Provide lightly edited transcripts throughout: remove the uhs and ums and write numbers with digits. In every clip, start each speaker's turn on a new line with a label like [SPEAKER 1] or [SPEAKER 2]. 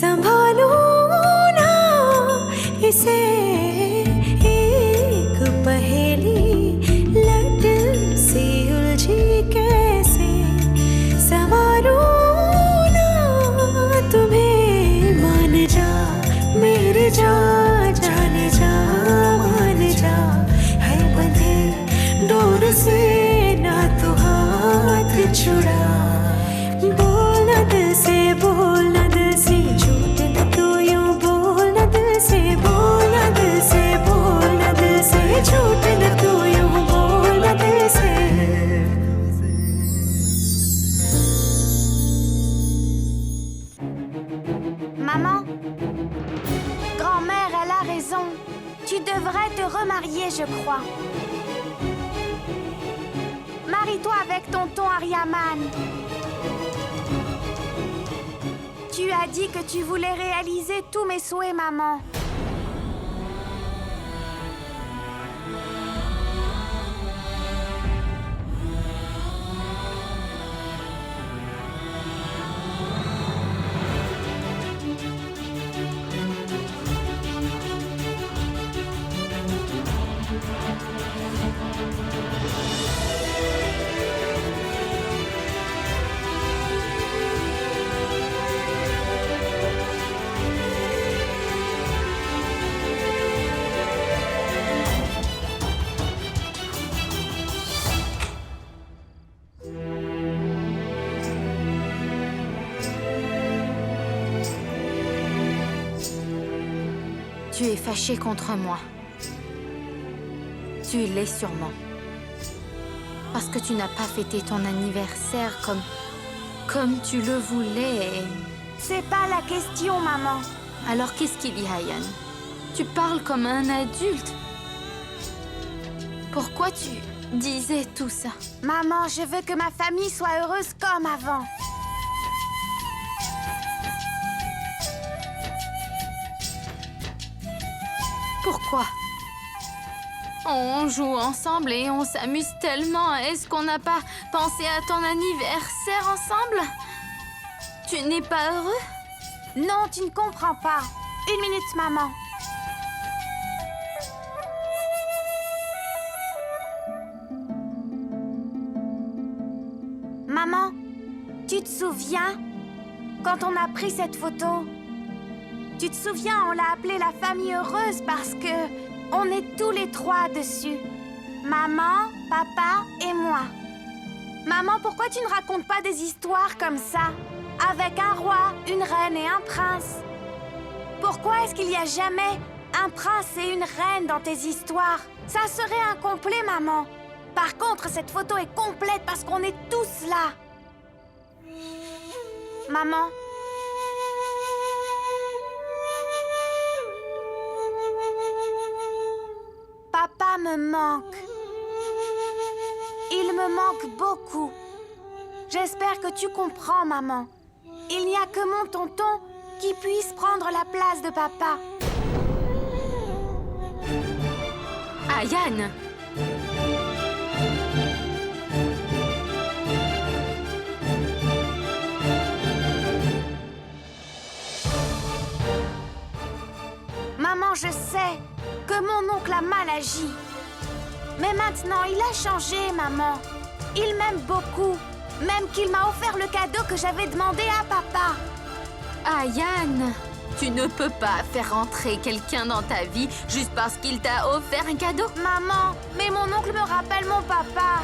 [SPEAKER 1] संभालूं ना इसे एक पहेली लट सी उलझी कैसे संवारूं ना तुम्हें मान जा मेरे जा जाने जा मान जा है बंधे डोर से ना तू हाथ छुड़ा बोल न दिल से बोल न दिल से झूठ न तू यूं बोल न दिल से बोल न दिल से बोल न दिल से झूठ न तू यूं बोल न दिल से
[SPEAKER 2] Maman, grand-mère, elle a raison. Tu devrais te remarier, je crois. Marie-toi avec tonton Aryaman. Tu as dit que tu voulais réaliser tous mes souhaits, maman. Tu es fâché contre moi. Tu l'es sûrement. Parce que tu n'as pas fêté ton anniversaire comme tu le voulais. C'est pas la question, maman. Alors qu'est-ce qu'il y a, Yann? Tu parles comme un adulte. Pourquoi tu disais tout ça? Maman, je veux que ma famille soit heureuse comme avant. Pourquoi? On joue ensemble et on s'amuse tellement. Est-ce qu'on n'a pas pensé à ton anniversaire ensemble? Tu n'es pas heureux? Non, tu ne comprends pas. Une minute, maman. Maman, tu te souviens quand on a pris cette photo? Tu te souviens, on l'a appelée la famille heureuse parce que on est tous les trois dessus. Maman, papa et moi. Maman, pourquoi tu ne racontes pas des histoires comme ça? Avec un roi, une reine et un prince. Pourquoi est-ce qu'il n'y a jamais un prince et une reine dans tes histoires? Ça serait incomplet, maman. Par contre, cette photo est complète parce qu'on est tous là. Maman. Papa me manque. Il me manque beaucoup. J'espère que tu comprends, maman. Il n'y a que mon tonton qui puisse prendre la place de papa. Ah, Yann! Maman, je sais que mon oncle a mal agi. Mais maintenant, il a changé, maman. Il m'aime beaucoup. Même qu'il m'a offert le cadeau que j'avais demandé à papa. Ah, Yann, tu ne peux pas faire entrer quelqu'un dans ta vie juste parce qu'il t'a offert un cadeau. Maman, mais mon oncle me rappelle mon papa.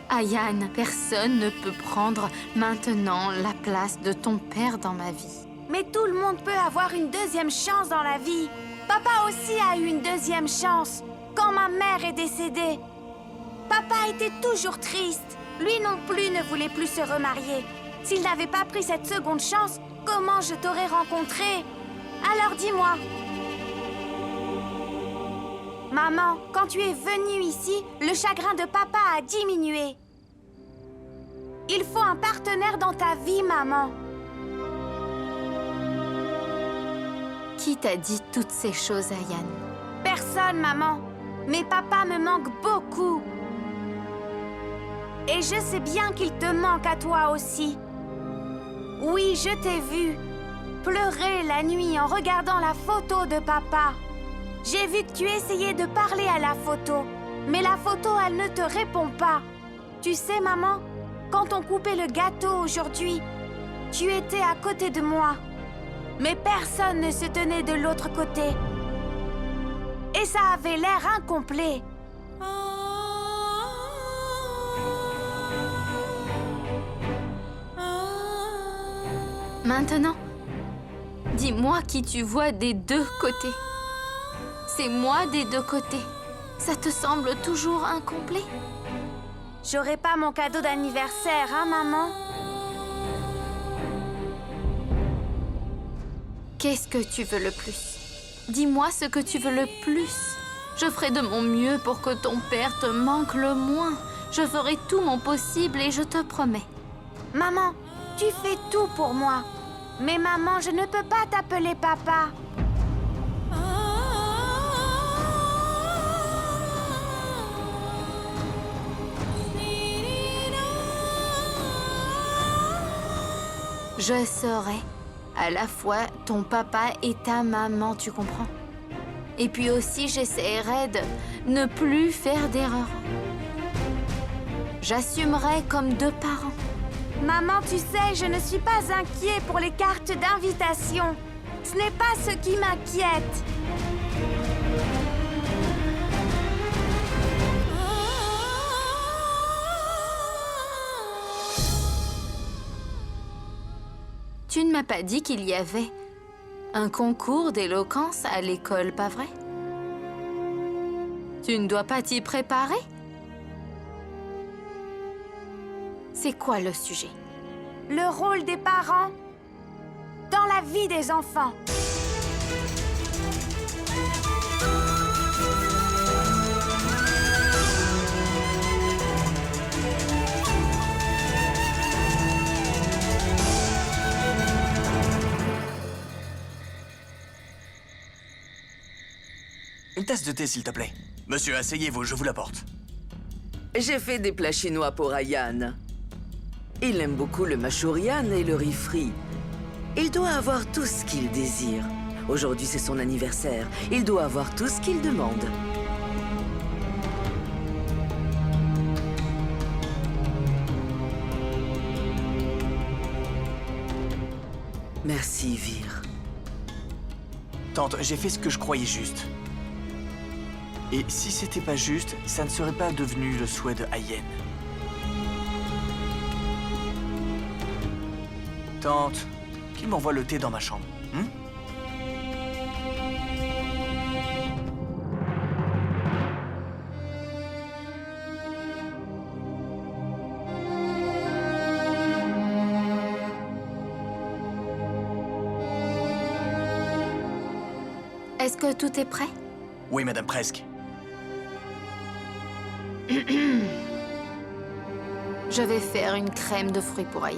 [SPEAKER 2] Ah, Yann, personne ne peut prendre maintenant la place de ton père dans ma vie. Mais tout le monde peut avoir une deuxième chance dans la vie. Papa aussi a eu une deuxième chance quand ma mère est décédée. Papa était toujours triste. Lui non plus ne voulait plus se remarier. S'il n'avait pas pris cette seconde chance, comment je t'aurais rencontré? Alors dis-moi. Maman, quand tu es venue ici, le chagrin de papa a diminué. Il faut un partenaire dans ta vie, maman. Qui t'a dit toutes ces choses à Yann? Personne, maman. Mais papa me manque beaucoup. Et je sais bien qu'il te manque à toi aussi. Oui, je t'ai vu pleurer la nuit en regardant la photo de papa. J'ai vu que tu essayais de parler à la photo, mais la photo, elle ne te répond pas. Tu sais, maman, quand on coupait le gâteau aujourd'hui, tu étais à côté de moi. Mais personne ne se tenait de l'autre côté. Et ça avait l'air incomplet.
[SPEAKER 3] Maintenant, dis-moi qui tu vois des deux côtés. C'est moi des deux côtés. Ça te semble toujours incomplet?
[SPEAKER 2] J'aurai pas mon cadeau d'anniversaire, hein, maman?
[SPEAKER 3] Qu'est-ce que tu veux le plus? Dis-moi ce que tu veux le plus. Je ferai de mon mieux pour que ton père te manque le moins. Je ferai tout mon possible et je te promets.
[SPEAKER 2] Maman, tu fais tout pour moi. Mais maman, je ne peux pas t'appeler papa.
[SPEAKER 3] Je serai à la fois ton papa et ta maman, tu comprends? Et puis aussi, j'essaierai de ne plus faire d'erreur. J'assumerai comme deux parents.
[SPEAKER 2] Maman, tu sais, je ne suis pas inquiet pour les cartes d'invitation. Ce n'est pas ce qui m'inquiète.
[SPEAKER 3] Tu ne m'as pas dit qu'il y avait un concours d'éloquence à l'école, pas vrai? Tu ne dois pas t'y préparer? C'est quoi le sujet?
[SPEAKER 2] Le rôle des parents dans la vie des enfants.
[SPEAKER 4] Une tasse de thé, s'il te plaît. Monsieur, asseyez-vous, je vous l'apporte.
[SPEAKER 5] J'ai fait des plats chinois pour Ayan. Il aime beaucoup le machourian et le riz frit. Il doit avoir tout ce qu'il désire. Aujourd'hui, c'est son anniversaire. Il doit avoir tout ce qu'il demande. Merci, Vir.
[SPEAKER 4] Tante, j'ai fait ce que je croyais juste. Et si c'était pas juste, ça ne serait pas devenu le souhait de Ayen. Tante, qu'il m'envoie le thé dans ma chambre, hein?
[SPEAKER 3] Est-ce que tout est prêt?
[SPEAKER 4] Oui, madame, presque.
[SPEAKER 3] Je vais faire une crème de fruits pour Ayan.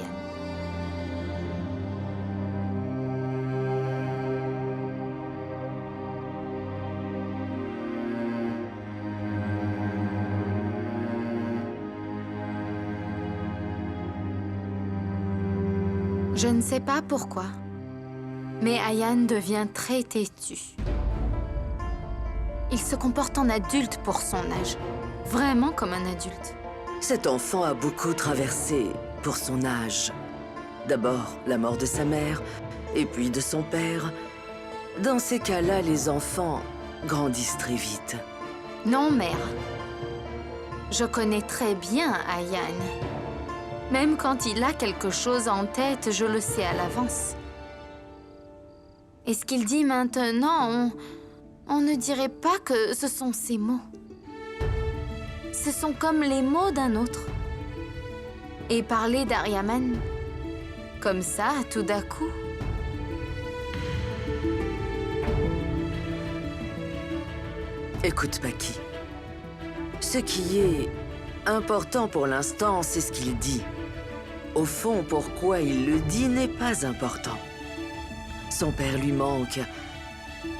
[SPEAKER 3] Je ne sais pas pourquoi, mais Ayan devient très têtu. Il se comporte en adulte pour son âge, vraiment comme un adulte.
[SPEAKER 5] Cet enfant a beaucoup traversé pour son âge. D'abord, la mort de sa mère, et puis de son père. Dans ces cas-là, les enfants grandissent très vite.
[SPEAKER 3] Non, mère. Je connais très bien Ayan. Même quand il a quelque chose en tête, je le sais à l'avance. Et ce qu'il dit maintenant, on ne dirait pas que ce sont ses mots. Ce sont comme les mots d'un autre. Et parler d'Aryaman, comme ça, tout d'un coup.
[SPEAKER 5] Écoute, Paki. Ce qui est important pour l'instant, c'est ce qu'il dit. Au fond, pourquoi il le dit n'est pas important. Son père lui manque.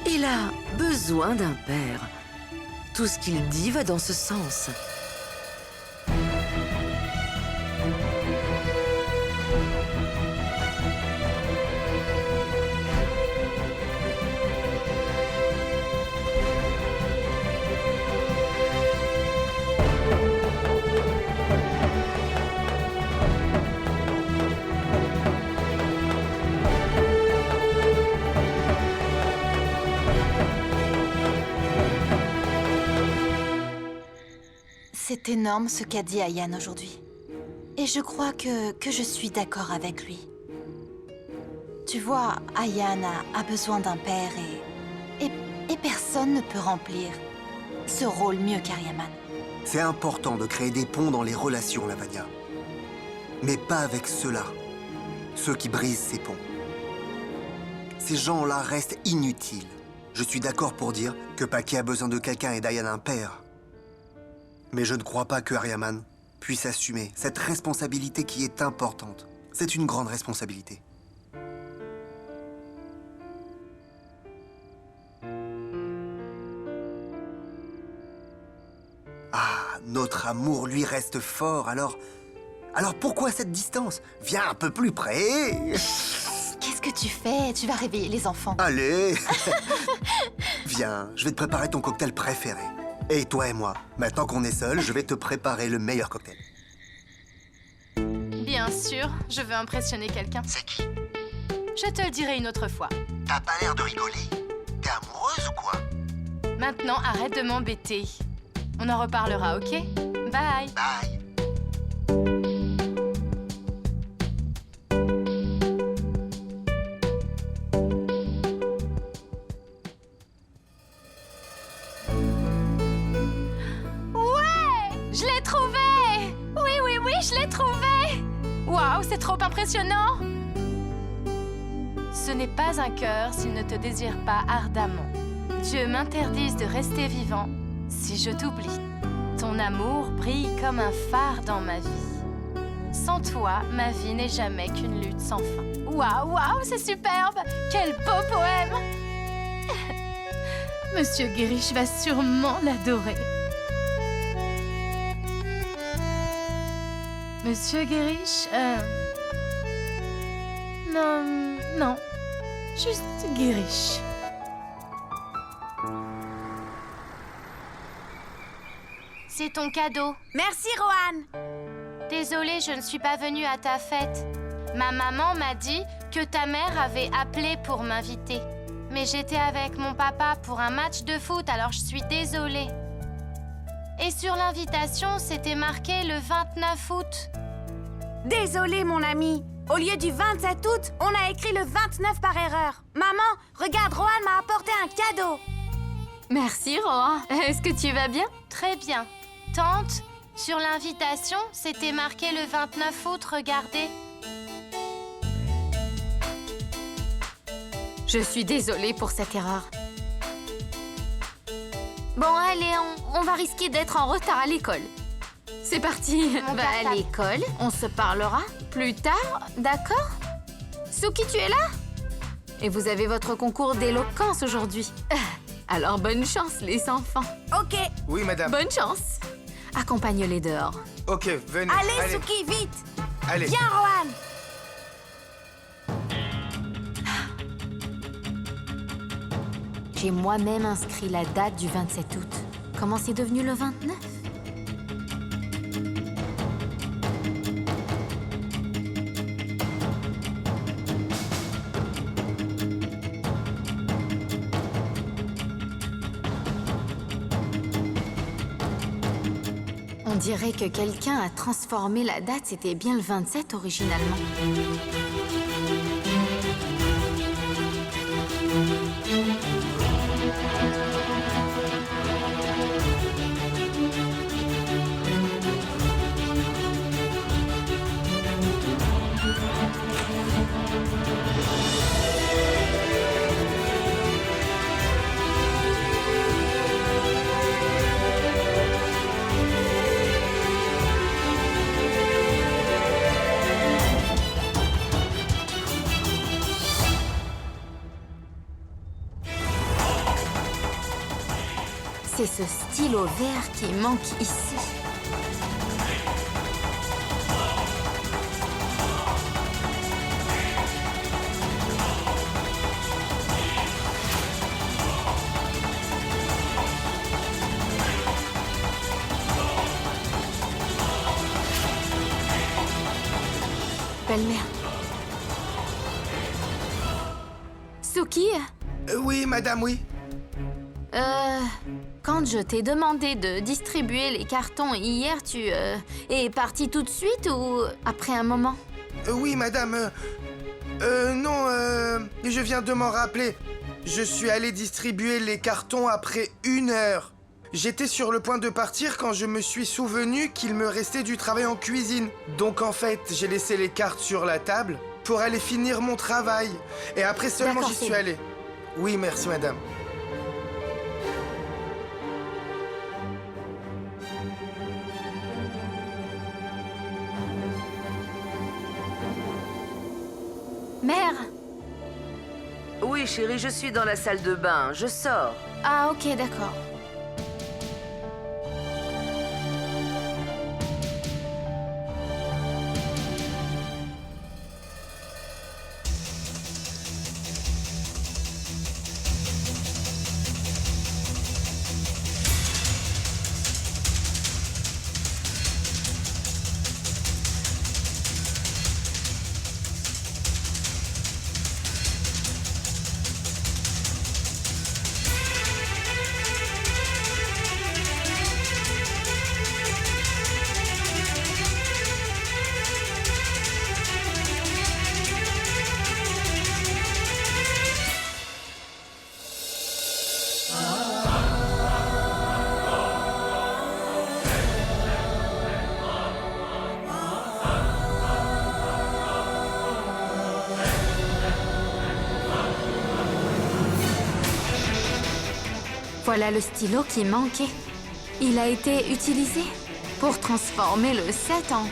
[SPEAKER 5] Il a besoin d'un père. Tout ce qu'il dit va dans ce sens.
[SPEAKER 6] C'est énorme ce qu'a dit Ayan aujourd'hui. Et je crois que je suis d'accord avec lui. Tu vois, Ayan a besoin d'un père et personne ne peut remplir ce rôle mieux qu'Aryaman.
[SPEAKER 7] C'est important de créer des ponts dans les relations, Lavania. Mais pas avec ceux-là. Ceux qui brisent ces ponts. Ces gens-là restent inutiles. Je suis d'accord pour dire que Paki a besoin de quelqu'un et d'Ayan un père. Mais je ne crois pas que Aryaman puisse assumer cette responsabilité qui est importante. C'est une grande responsabilité. Ah, notre amour lui reste fort, alors pourquoi cette distance? Viens un peu plus près.
[SPEAKER 6] Qu'est-ce que tu fais? Tu vas réveiller les enfants.
[SPEAKER 7] Allez. Viens, je vais te préparer ton cocktail préféré. Et toi et moi, maintenant qu'on est seuls, je vais te préparer le meilleur cocktail.
[SPEAKER 3] Bien sûr, je veux impressionner quelqu'un.
[SPEAKER 7] C'est qui?
[SPEAKER 3] Je te le dirai une autre fois.
[SPEAKER 7] T'as pas l'air de rigoler. T'es amoureuse ou quoi?
[SPEAKER 3] Maintenant, arrête de m'embêter. On en reparlera, ok? Bye.
[SPEAKER 7] Bye.
[SPEAKER 3] Je l'ai trouvé! Oui, je l'ai trouvé! Waouh, c'est trop impressionnant! Ce n'est pas un cœur s'il ne te désire pas ardemment. Dieu m'interdise de rester vivant si je t'oublie. Ton amour brille comme un phare dans ma vie. Sans toi, ma vie n'est jamais qu'une lutte sans fin. Waouh, c'est superbe! Quel beau poème! Monsieur Guérich va sûrement l'adorer. Monsieur Guérich, non. Juste Guérich. C'est ton cadeau.
[SPEAKER 2] Merci, Rohan.
[SPEAKER 3] Désolée, je ne suis pas venue à ta fête. Ma maman m'a dit que ta mère avait appelé pour m'inviter. Mais j'étais avec mon papa pour un match de foot, alors je suis désolée. Et sur l'invitation, c'était marqué le 29 août.
[SPEAKER 2] Désolé, mon ami. Au lieu du 27 août, on a écrit le 29 par erreur. Maman, regarde, Rohan m'a apporté un cadeau.
[SPEAKER 3] Merci, Rohan. Est-ce que tu vas bien? Très bien. Tante, sur l'invitation, c'était marqué le 29 août, regardez. Je suis désolée pour cette erreur. Bon, allez, on va risquer d'être en retard à l'école. C'est parti. À l'école, on se parlera plus tard, d'accord? Suki, tu es là? Et vous avez votre concours d'éloquence aujourd'hui. Alors, bonne chance, les enfants.
[SPEAKER 2] Ok.
[SPEAKER 8] Oui, madame.
[SPEAKER 3] Bonne chance. Accompagne-les dehors.
[SPEAKER 8] Ok, venez.
[SPEAKER 2] Allez, Suki, vite.
[SPEAKER 8] Allez.
[SPEAKER 2] Viens, Rohan.
[SPEAKER 3] J'ai moi-même inscrit la date du 27 août. Comment c'est devenu le 29? On dirait que quelqu'un a transformé la date. C'était bien le 27 originalement. C'est ce stylo vert qui manque ici. Belle-mère. Suki?
[SPEAKER 8] Oui, madame, oui.
[SPEAKER 3] Quand je t'ai demandé de distribuer les cartons hier, tu es parti tout de suite ou après un moment?
[SPEAKER 8] Oui, madame. Non, je viens de m'en rappeler. Je suis allé distribuer les cartons après 1 heure. J'étais sur le point de partir quand je me suis souvenu qu'il me restait du travail en cuisine. Donc en fait, j'ai laissé les cartes sur la table pour aller finir mon travail. Et après seulement
[SPEAKER 3] D'accord,
[SPEAKER 8] j'y
[SPEAKER 3] c'est
[SPEAKER 8] suis
[SPEAKER 3] bon.
[SPEAKER 8] allé. Oui, merci, madame.
[SPEAKER 3] Mère!
[SPEAKER 5] Oui, chérie, je suis dans la salle de bain. Je sors.
[SPEAKER 3] Ah, ok, d'accord. Voilà le stylo qui manquait. Il a été utilisé pour transformer le 7 en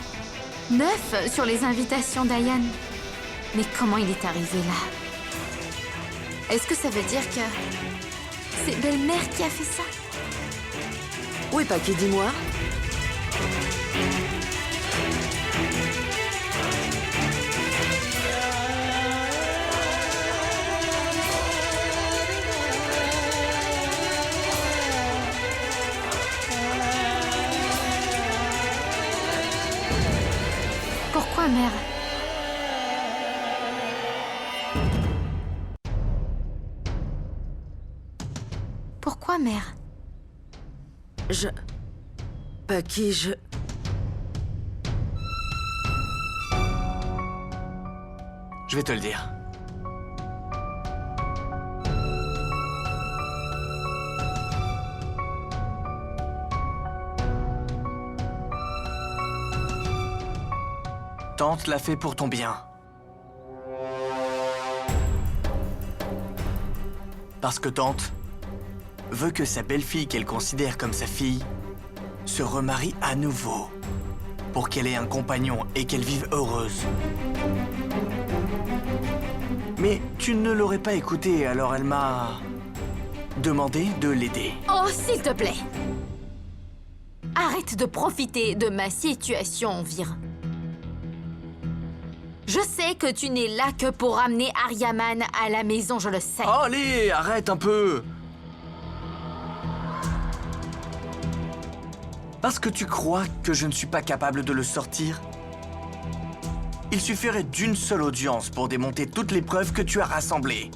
[SPEAKER 3] 9 sur les invitations d'Ayan. Mais comment il est arrivé là? Est-ce que ça veut dire que c'est belle-mère qui a fait ça?
[SPEAKER 5] Oui, Paki, dis-moi.
[SPEAKER 3] Pourquoi, mère? Pourquoi, mère?
[SPEAKER 5] Paki,
[SPEAKER 4] Je vais te le dire. Tante l'a fait pour ton bien. Parce que tante veut que sa belle-fille qu'elle considère comme sa fille se remarie à nouveau pour qu'elle ait un compagnon et qu'elle vive heureuse. Mais tu ne l'aurais pas écoutée, alors elle m'a demandé de l'aider.
[SPEAKER 3] Oh, s'il te plaît! Arrête de profiter de ma situation, Vir. Je sais que tu n'es là que pour ramener Aryaman à la maison, je le sais.
[SPEAKER 4] Oh, allez, arrête un peu! Parce que tu crois que je ne suis pas capable de le sortir? Il suffirait d'une seule audience pour démonter toutes les preuves que tu as rassemblées.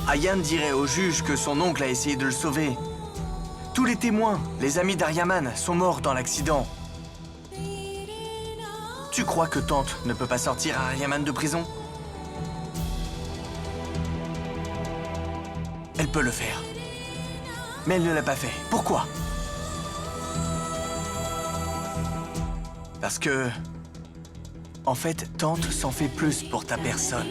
[SPEAKER 4] Ayan dirait au juge que son oncle a essayé de le sauver. Tous les témoins, les amis d'Aryaman, sont morts dans l'accident. Tu crois que tante ne peut pas sortir Aryaman de prison? Elle peut le faire. Mais elle ne l'a pas fait. Pourquoi? Parce que... En fait, tante s'en fait plus pour ta personne.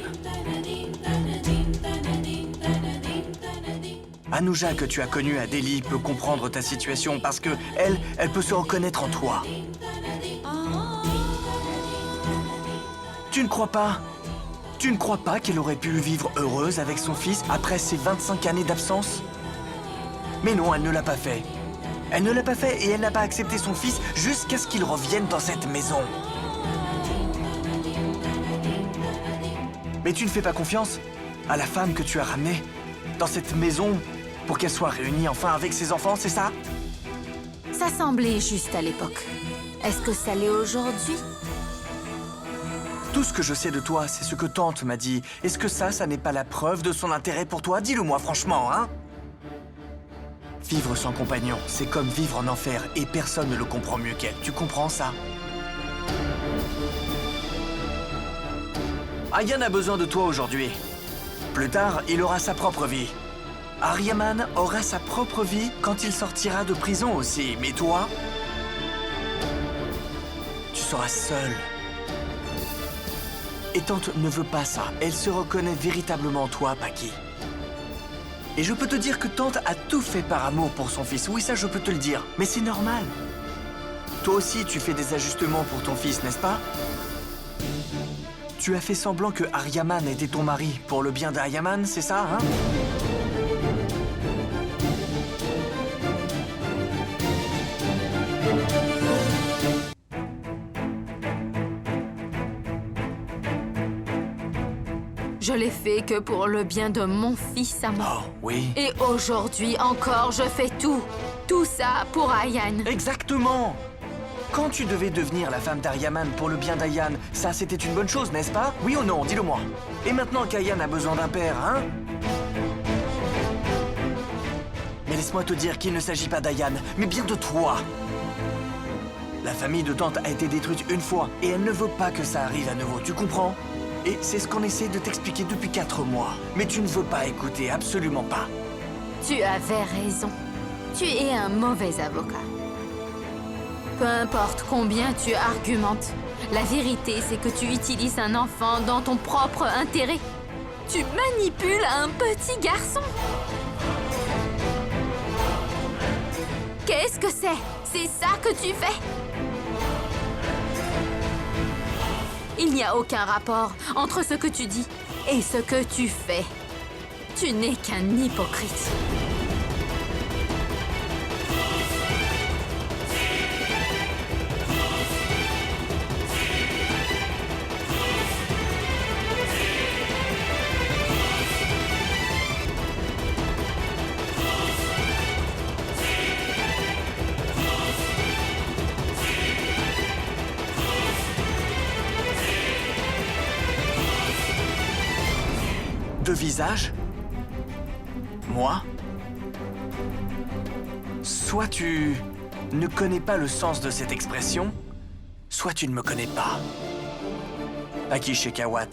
[SPEAKER 4] Anuja, que tu as connue à Delhi, peut comprendre ta situation parce que elle peut se reconnaître en toi. Tu ne crois pas? Tu ne crois pas qu'elle aurait pu vivre heureuse avec son fils après ses 25 années d'absence? Mais non, elle ne l'a pas fait. Elle ne l'a pas fait et elle n'a pas accepté son fils jusqu'à ce qu'il revienne dans cette maison. Mais tu ne fais pas confiance à la femme que tu as ramenée dans cette maison pour qu'elle soit réunie enfin avec ses enfants, c'est ça?
[SPEAKER 3] Ça semblait juste à l'époque. Est-ce que ça l'est aujourd'hui?
[SPEAKER 4] Tout ce que je sais de toi, c'est ce que tante m'a dit. Est-ce que ça n'est pas la preuve de son intérêt pour toi? Dis-le-moi franchement, hein? Vivre sans compagnon, c'est comme vivre en enfer et personne ne le comprend mieux qu'elle. Tu comprends ça? Ayan a besoin de toi aujourd'hui. Plus tard, il aura sa propre vie. Aryaman aura sa propre vie quand il sortira de prison aussi. Mais toi, tu seras seul. Et Tante ne veut pas ça. Elle se reconnaît véritablement en toi, Paki. Et je peux te dire que Tante a tout fait par amour pour son fils. Oui, ça, je peux te le dire. Mais c'est normal. Toi aussi, tu fais des ajustements pour ton fils, n'est-ce pas? Tu as fait semblant que Aryaman était ton mari pour le bien d'Aryaman, c'est ça, hein?
[SPEAKER 3] Je l'ai fait que pour le bien de mon fils à moi.
[SPEAKER 4] Oh, oui.
[SPEAKER 3] Et aujourd'hui encore, je fais tout. Tout ça pour Ayan.
[SPEAKER 4] Exactement. Quand tu devais devenir la femme d'Aryaman pour le bien d'Ayan, ça c'était une bonne chose, n'est-ce pas? Oui ou non? Dis-le-moi. Et maintenant qu'Ayan a besoin d'un père, hein? Mais laisse-moi te dire qu'il ne s'agit pas d'Ayan, mais bien de toi. La famille de Tante a été détruite une fois, et elle ne veut pas que ça arrive à nouveau, tu comprends? Et c'est ce qu'on essaie de t'expliquer depuis 4 mois. Mais tu ne veux pas écouter, absolument pas.
[SPEAKER 3] Tu avais raison. Tu es un mauvais avocat. Peu importe combien tu argumentes, la vérité c'est que tu utilises un enfant dans ton propre intérêt. Tu manipules un petit garçon. Qu'est-ce que c'est? C'est ça que tu fais? Il n'y a aucun rapport entre ce que tu dis et ce que tu fais. Tu n'es qu'un hypocrite.
[SPEAKER 4] Deux visages? Moi? Soit tu ne connais pas le sens de cette expression, soit tu ne me connais pas. Paki Shekawat,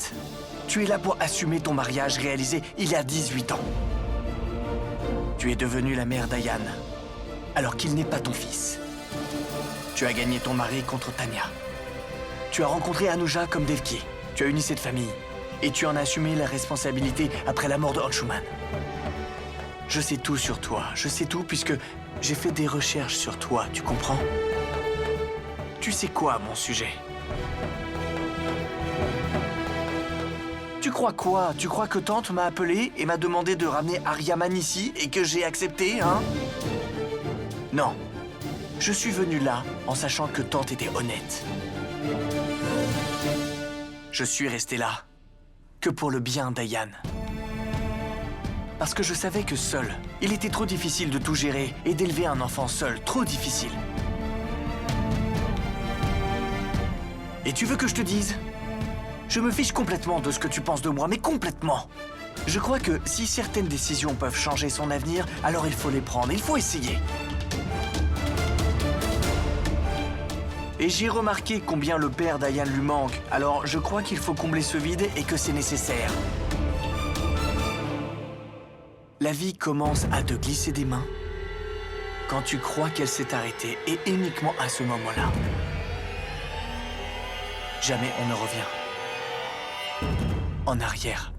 [SPEAKER 4] tu es là pour assumer ton mariage réalisé il y a 18 ans. Tu es devenue la mère d'Ayan, alors qu'il n'est pas ton fils. Tu as gagné ton mari contre Tanya. Tu as rencontré Anuja comme Devki. Tu as uni cette famille. Et tu en as assumé la responsabilité après la mort de Anshuman. Je sais tout sur toi. Je sais tout puisque j'ai fait des recherches sur toi, tu comprends? Tu sais quoi, mon sujet? Tu crois quoi? Tu crois que Tante m'a appelé et m'a demandé de ramener Aryaman ici et que j'ai accepté, hein? Non. Je suis venu là en sachant que Tante était honnête. Je suis resté là que pour le bien d'Ayan. Parce que je savais que seul, il était trop difficile de tout gérer et d'élever un enfant seul, trop difficile. Et tu veux que je te dise? Je me fiche complètement de ce que tu penses de moi, mais complètement. Je crois que si certaines décisions peuvent changer son avenir, alors il faut les prendre, il faut essayer. Et j'ai remarqué combien le père d'Ayan lui manque, alors je crois qu'il faut combler ce vide et que c'est nécessaire. La vie commence à te glisser des mains quand tu crois qu'elle s'est arrêtée, et uniquement à ce moment-là. Jamais on ne revient en arrière.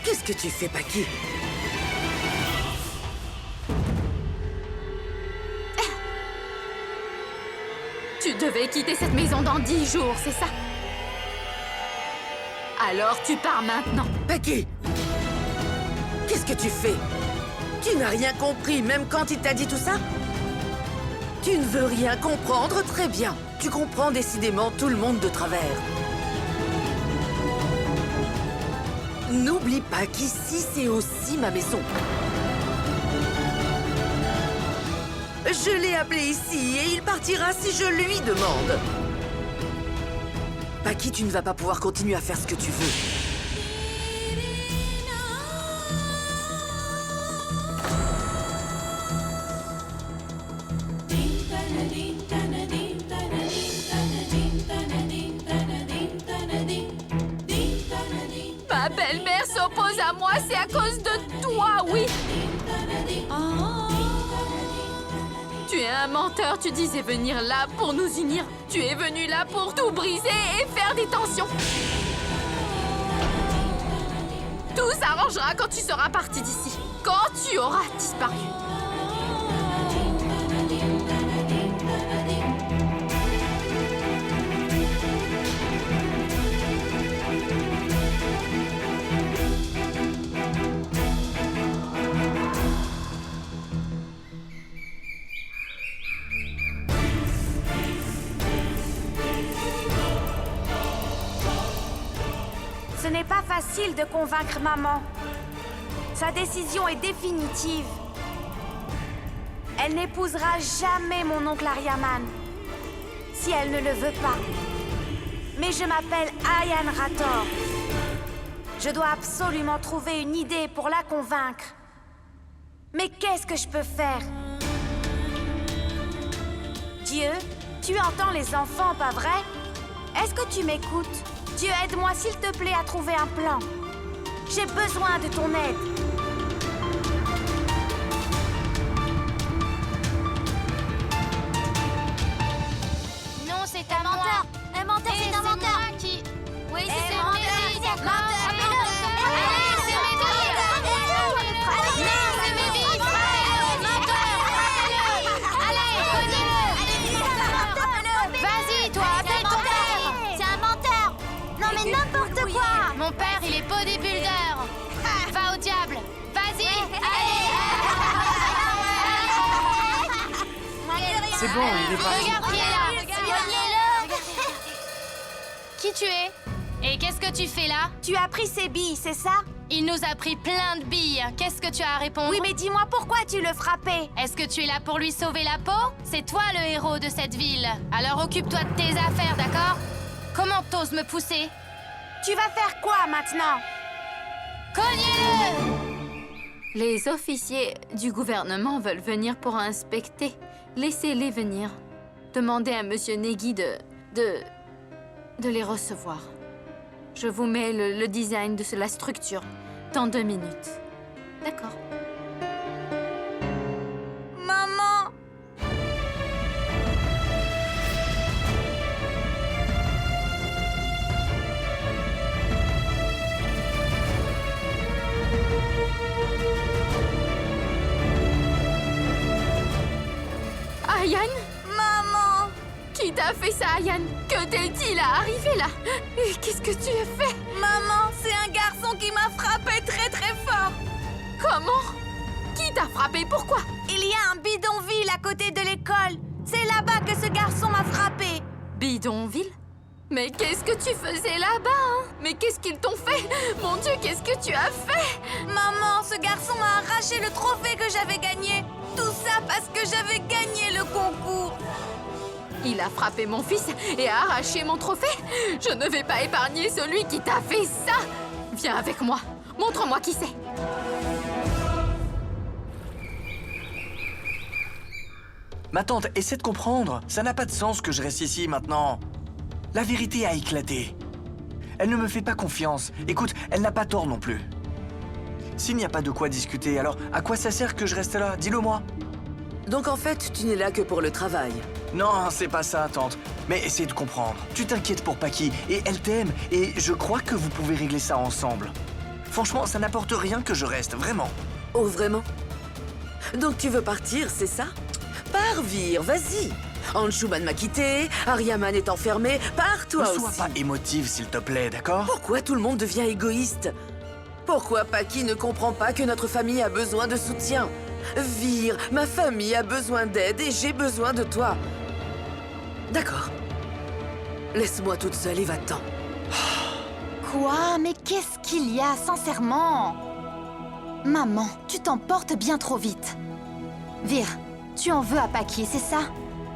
[SPEAKER 5] Qu'est-ce que tu fais, Paki?
[SPEAKER 3] Tu devais quitter cette maison dans 10 jours, c'est ça? Alors tu pars maintenant.
[SPEAKER 5] Paki! Qu'est-ce que tu fais? Tu n'as rien compris, même quand il t'a dit tout ça? Tu ne veux rien comprendre, très bien. Tu comprends décidément tout le monde de travers. N'oublie pas qu'ici, c'est aussi ma maison. Je l'ai appelé ici et il partira si je lui demande. Paki, tu ne vas pas pouvoir continuer à faire ce que tu veux.
[SPEAKER 3] Ma belle-mère s'oppose à moi, c'est à cause de toi, oui. Tu es un menteur, tu disais venir là pour nous unir. Tu es venu là pour tout briser et faire des tensions. Tout s'arrangera quand tu seras parti d'ici. Quand tu auras disparu.
[SPEAKER 2] Ce n'est pas facile de convaincre maman. Sa décision est définitive. Elle n'épousera jamais mon oncle Aryaman, si elle ne le veut pas. Mais je m'appelle Ayan Rator. Je dois absolument trouver une idée pour la convaincre. Mais qu'est-ce que je peux faire? Dieu, tu entends les enfants, pas vrai? Est-ce que tu m'écoutes? Dieu, aide-moi s'il te plaît à trouver un plan. J'ai besoin de ton aide.
[SPEAKER 9] Non, c'est un menteur. Un menteur, c'est un menteur. Qui... Oui, c'est un menteur.
[SPEAKER 2] N'importe quoi!
[SPEAKER 9] Mon père, il est bodybuilder. Va au diable. Vas-y.
[SPEAKER 4] C'est bon, il est parti.
[SPEAKER 9] Regarde qui est là. Qui tu es? Et qu'est-ce que tu fais là?
[SPEAKER 2] Tu as pris ses billes, c'est ça?
[SPEAKER 9] Il nous a pris plein de billes. Qu'est-ce que tu as à répondre?
[SPEAKER 2] Oui, mais dis-moi pourquoi tu le frappais?
[SPEAKER 9] Est-ce que tu es là pour lui sauver la peau? C'est toi le héros de cette ville. Alors occupe-toi de tes affaires, d'accord? Comment t'oses me pousser?
[SPEAKER 2] Tu vas faire quoi maintenant?
[SPEAKER 9] Cognez-le!
[SPEAKER 3] Les officiers du gouvernement veulent venir pour inspecter. Laissez-les venir. Demandez à Monsieur Negi de les recevoir. Je vous mets le design de la structure dans 2 minutes. D'accord.
[SPEAKER 2] Maman!
[SPEAKER 3] Ayan?
[SPEAKER 2] Maman!
[SPEAKER 3] Qui t'a fait ça, Ayan? Que t'est-il arrivé là? Et qu'est-ce que tu as fait?
[SPEAKER 2] Maman, c'est un garçon qui m'a frappé très très fort!
[SPEAKER 3] Comment? Qui t'a frappé? Pourquoi?
[SPEAKER 2] Il y a un bidonville à côté de l'école. C'est là-bas que ce garçon m'a frappé.
[SPEAKER 3] Bidonville? Mais qu'est-ce que tu faisais là-bas, hein? Mais qu'est-ce qu'ils t'ont fait? Mon Dieu, qu'est-ce que tu as fait?
[SPEAKER 2] Maman, ce garçon m'a arraché le trophée que j'avais gagné. Tout ça parce que j'avais gagné le concours.
[SPEAKER 3] Il a frappé mon fils et a arraché mon trophée. Je ne vais pas épargner celui qui t'a fait ça. Viens avec moi. Montre-moi qui c'est.
[SPEAKER 4] Ma tante, essaie de comprendre. Ça n'a pas de sens que je reste ici maintenant. La vérité a éclaté. Elle ne me fait pas confiance. Écoute, elle n'a pas tort non plus. S'il n'y a pas de quoi discuter, alors à quoi ça sert que je reste là? Dis-le-moi.
[SPEAKER 5] Donc en fait, tu n'es là que pour le travail.
[SPEAKER 4] Non, c'est pas ça, tante. Mais essaie de comprendre. Tu t'inquiètes pour Paki, et elle t'aime, et je crois que vous pouvez régler ça ensemble. Franchement, ça n'apporte rien que je reste, vraiment.
[SPEAKER 5] Oh, vraiment? Donc tu veux partir, c'est ça? Pars, Vire, vas-y. Anshuman m'a quitté, Aryaman est enfermé, pars-toi
[SPEAKER 4] Ne
[SPEAKER 5] aussi.
[SPEAKER 4] sois pas émotive, s'il te plaît, d'accord?
[SPEAKER 5] Pourquoi tout le monde devient égoïste? Pourquoi Paki ne comprend pas que notre famille a besoin de soutien? Vir, ma famille a besoin d'aide et j'ai besoin de toi. D'accord. Laisse-moi toute seule et va-t'en.
[SPEAKER 6] Quoi? Mais qu'est-ce qu'il y a, sincèrement? Maman, tu t'emportes bien trop vite. Vir, tu en veux à Paki, c'est ça?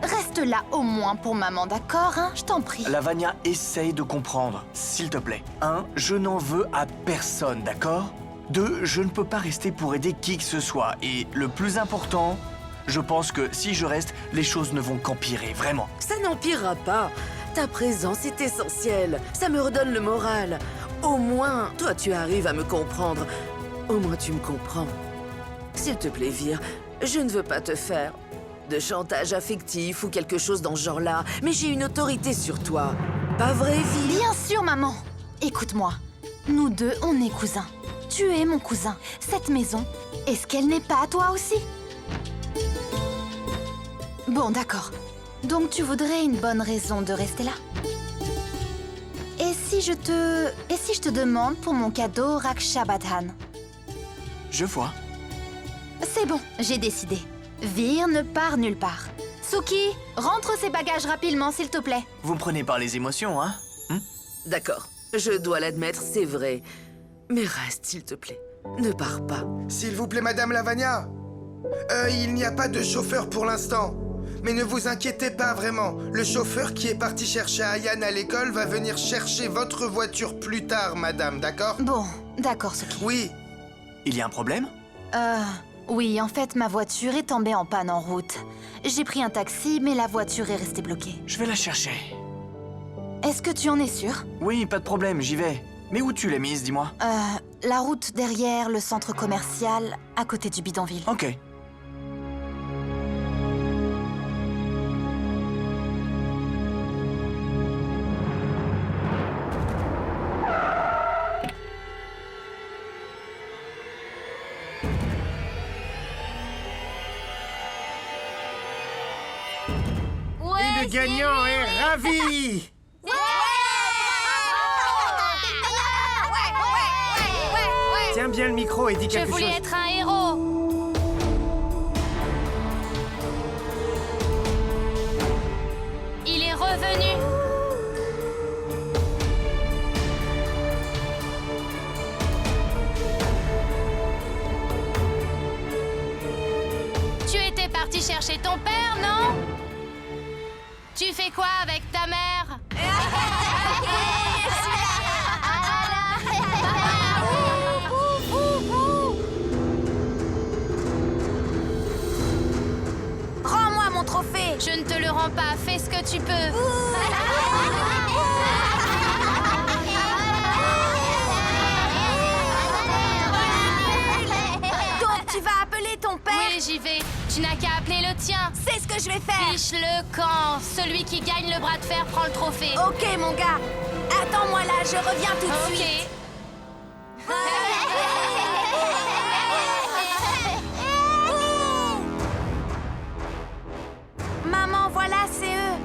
[SPEAKER 6] Reste là au moins pour maman, d'accord, hein? Je t'en prie.
[SPEAKER 4] Lavagna, essaye de comprendre, s'il te plaît. 1. Je n'en veux à personne, d'accord? 2. Je ne peux pas rester pour aider qui que ce soit. Et le plus important, je pense que si je reste, les choses ne vont qu'empirer, vraiment.
[SPEAKER 5] Ça n'empirera pas. Ta présence est essentielle. Ça me redonne le moral. Au moins, toi, tu arrives à me comprendre. Au moins, tu me comprends. S'il te plaît, Vir, je ne veux pas te faire de chantage affectif ou quelque chose dans ce genre-là, mais j'ai une autorité sur toi. Pas vrai, Vir?
[SPEAKER 6] Bien sûr, maman. Écoute-moi, nous deux, on est cousins. Tu es mon cousin. Cette maison, est-ce qu'elle n'est pas à toi aussi? Bon, d'accord. Donc tu voudrais une bonne raison de rester là? Et si je te demande pour mon cadeau Rakshabadhan?
[SPEAKER 4] Je vois.
[SPEAKER 6] C'est bon, j'ai décidé. Vir ne part nulle part. Suki, rentre ces bagages rapidement, s'il te plaît.
[SPEAKER 4] Vous me prenez par les émotions, hein?
[SPEAKER 5] D'accord, je dois l'admettre, c'est vrai. Mais reste, s'il te plaît. Ne pars pas.
[SPEAKER 8] S'il vous plaît, Madame Lavagna. Il n'y a pas de chauffeur pour l'instant. Mais ne vous inquiétez pas vraiment. Le chauffeur qui est parti chercher Ayan à l'école va venir chercher votre voiture plus tard, madame, d'accord?
[SPEAKER 6] Bon, d'accord, Suki.
[SPEAKER 8] Oui.
[SPEAKER 4] Il y a un problème?
[SPEAKER 6] Oui, en fait, ma voiture est tombée en panne en route. J'ai pris un taxi, mais la voiture est restée bloquée.
[SPEAKER 4] Je vais la chercher.
[SPEAKER 6] Est-ce que tu en es sûr?
[SPEAKER 4] Oui, pas de problème, j'y vais. Mais où tu l'as mise, dis-moi?
[SPEAKER 6] La route derrière le centre commercial, à côté du bidonville.
[SPEAKER 4] Ok.
[SPEAKER 10] Et le gagnant est ravi! Tiens bien le micro et dis
[SPEAKER 9] Je
[SPEAKER 10] quelque chose.
[SPEAKER 9] voulais être un héros. Il est revenu. Tu étais parti chercher ton père, non? Tu fais quoi avec ta mère?
[SPEAKER 2] Rends-moi mon trophée.
[SPEAKER 9] Je ne te le rends pas, fais ce que tu peux.
[SPEAKER 2] Donc tu vas appeler ton père?
[SPEAKER 9] Oui, j'y vais. Tu n'as qu'à appeler le tien.
[SPEAKER 2] C'est ce que je vais faire.
[SPEAKER 9] Fiche le camp. Celui qui gagne le bras de fer prend le trophée.
[SPEAKER 2] Ok, mon gars. Attends-moi là, je reviens tout de
[SPEAKER 9] Ok.
[SPEAKER 2] suite. Maman, voilà, c'est eux.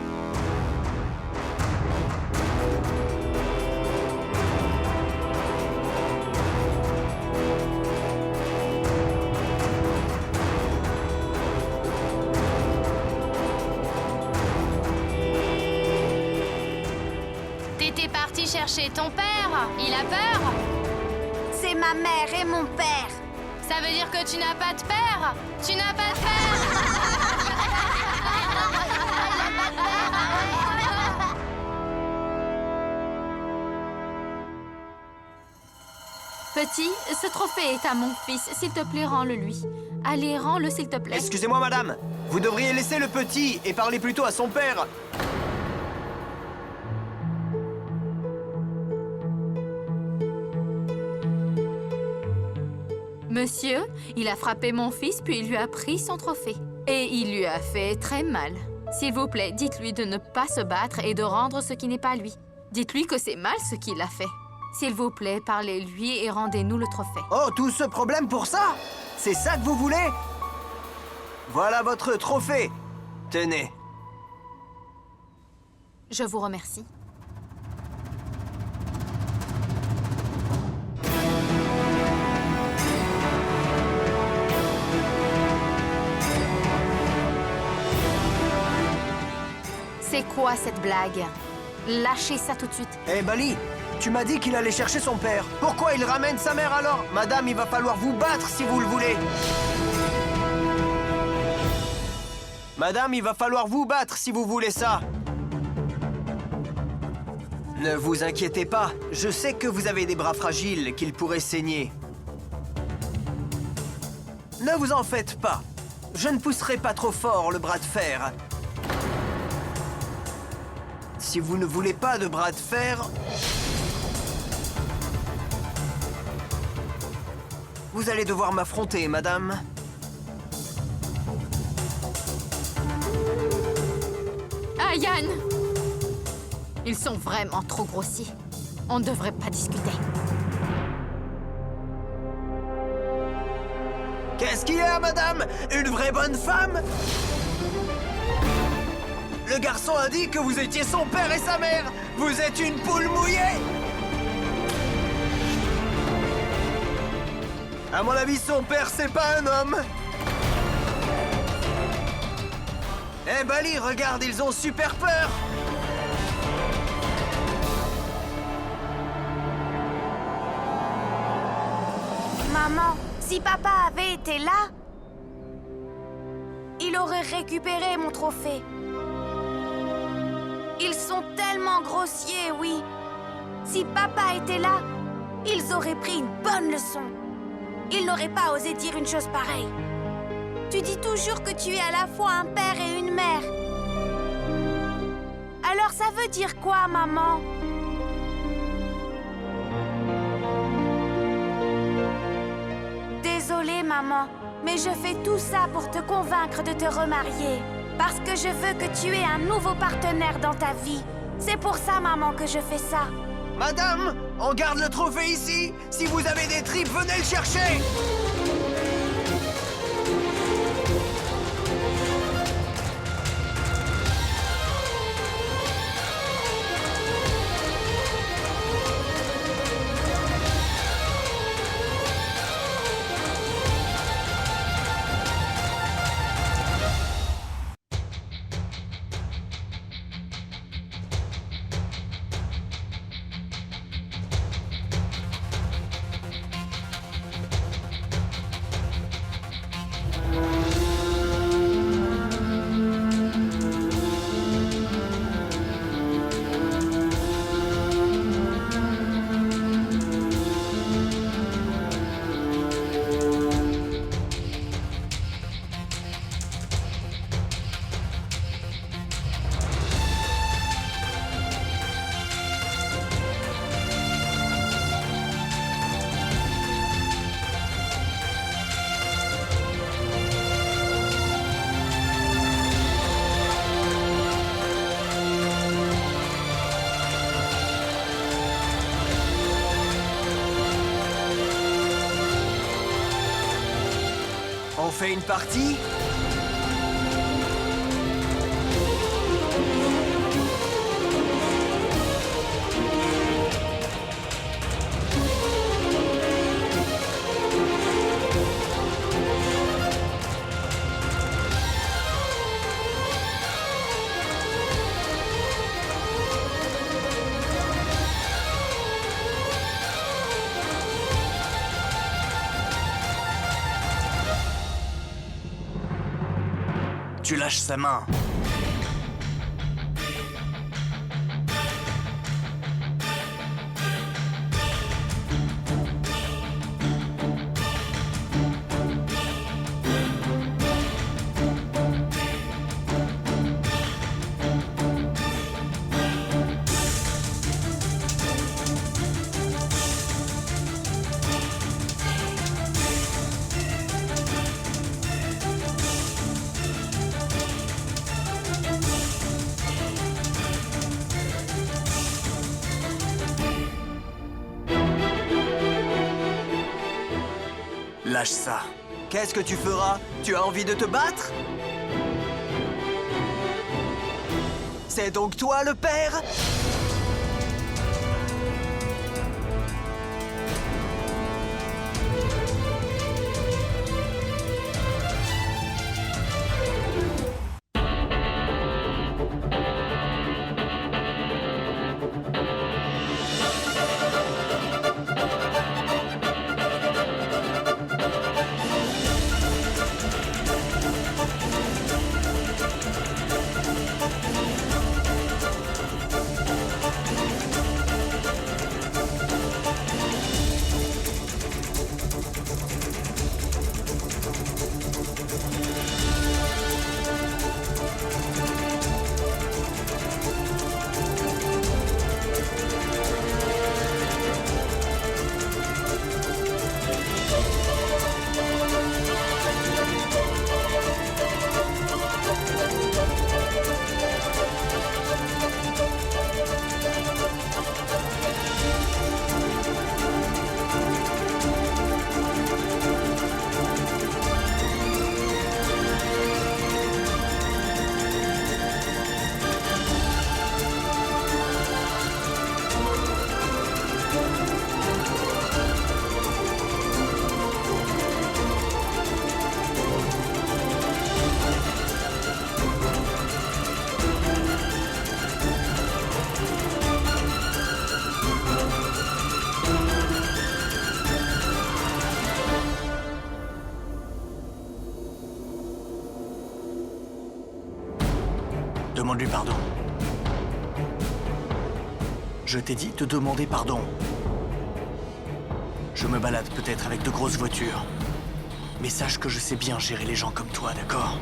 [SPEAKER 9] T'étais parti chercher ton père. Il a peur?
[SPEAKER 2] C'est ma mère et mon père.
[SPEAKER 9] Ça veut dire que tu n'as pas de père? Tu n'as pas de père?
[SPEAKER 3] Petit, ce trophée est à mon fils. S'il te plaît, rends-le lui. Allez, rends-le, s'il te plaît.
[SPEAKER 10] Excusez-moi, madame. Vous devriez laisser le petit et parler plutôt à son père.
[SPEAKER 3] Monsieur, il a frappé mon fils, puis il lui a pris son trophée. Et il lui a fait très mal. S'il vous plaît, dites-lui de ne pas se battre et de rendre ce qui n'est pas lui. Dites-lui que c'est mal ce qu'il a fait. S'il vous plaît, parlez-lui et rendez-nous le trophée.
[SPEAKER 10] Oh, tout ce problème pour ça? C'est ça que vous voulez? Voilà votre trophée. Tenez.
[SPEAKER 3] Je vous remercie. C'est quoi cette blague? Lâchez ça tout de suite.
[SPEAKER 10] Eh Bali, tu m'as dit qu'il allait chercher son père. Pourquoi il ramène sa mère alors? Madame, il va falloir vous battre si vous le voulez. Madame, il va falloir vous battre si vous voulez ça. Ne vous inquiétez pas, je sais que vous avez des bras fragiles qu'il pourrait saigner. Ne vous en faites pas. Je ne pousserai pas trop fort le bras de fer. Si vous ne voulez pas de bras de fer, vous allez devoir m'affronter, madame.
[SPEAKER 3] Ah, Yann! Ils sont vraiment trop grossiers. On ne devrait pas discuter.
[SPEAKER 10] Qu'est-ce qu'il y a, madame? Une vraie bonne femme? Le garçon a dit que vous étiez son père et sa mère. Vous êtes une poule mouillée. À mon avis, son père, c'est pas un homme. Eh Bali, regarde, ils ont super peur.
[SPEAKER 2] Maman, si papa avait été là, il aurait récupéré mon trophée. Ils sont tellement grossiers, oui. Si papa était là, ils auraient pris une bonne leçon. Ils n'auraient pas osé dire une chose pareille. Tu dis toujours que tu es à la fois un père et une mère. Alors ça veut dire quoi, maman? Désolée, maman, mais je fais tout ça pour te convaincre de te remarier. Parce que je veux que tu aies un nouveau partenaire dans ta vie. C'est pour ça, maman, que je fais ça.
[SPEAKER 10] Madame, on garde le trophée ici. Si vous avez des tripes, venez le chercher. On fait une partie?
[SPEAKER 4] Tu lâches sa main. Lâche ça.
[SPEAKER 10] Qu'est-ce que tu feras? Tu as envie de te battre? C'est donc toi le père?
[SPEAKER 4] Demande-lui pardon. Je t'ai dit de demander pardon. Je me balade peut-être avec de grosses voitures. Mais sache que je sais bien gérer les gens comme toi, d'accord?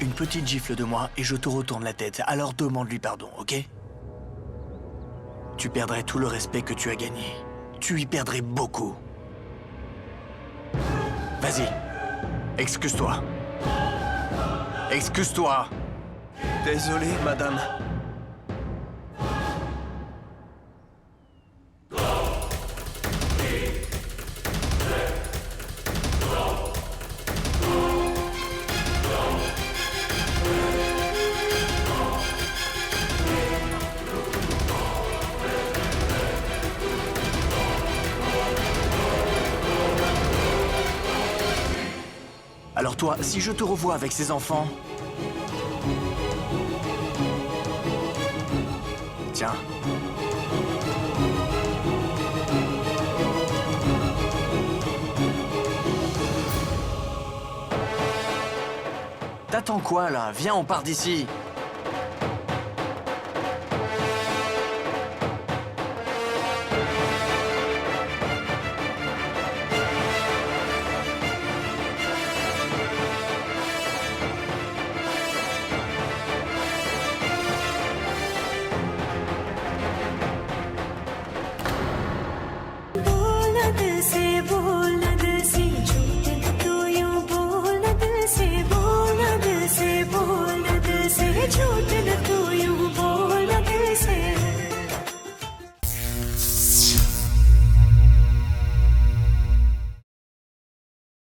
[SPEAKER 4] Une petite gifle de moi et je te retourne la tête, alors demande-lui pardon, ok? Tu perdrais tout le respect que tu as gagné. Tu y perdrais beaucoup. Vas-y, excuse-toi. Excuse-toi.
[SPEAKER 10] Désolé, madame.
[SPEAKER 4] Alors toi, si je te revois avec ces enfants... Tiens. T'attends quoi, là? Viens, on part d'ici.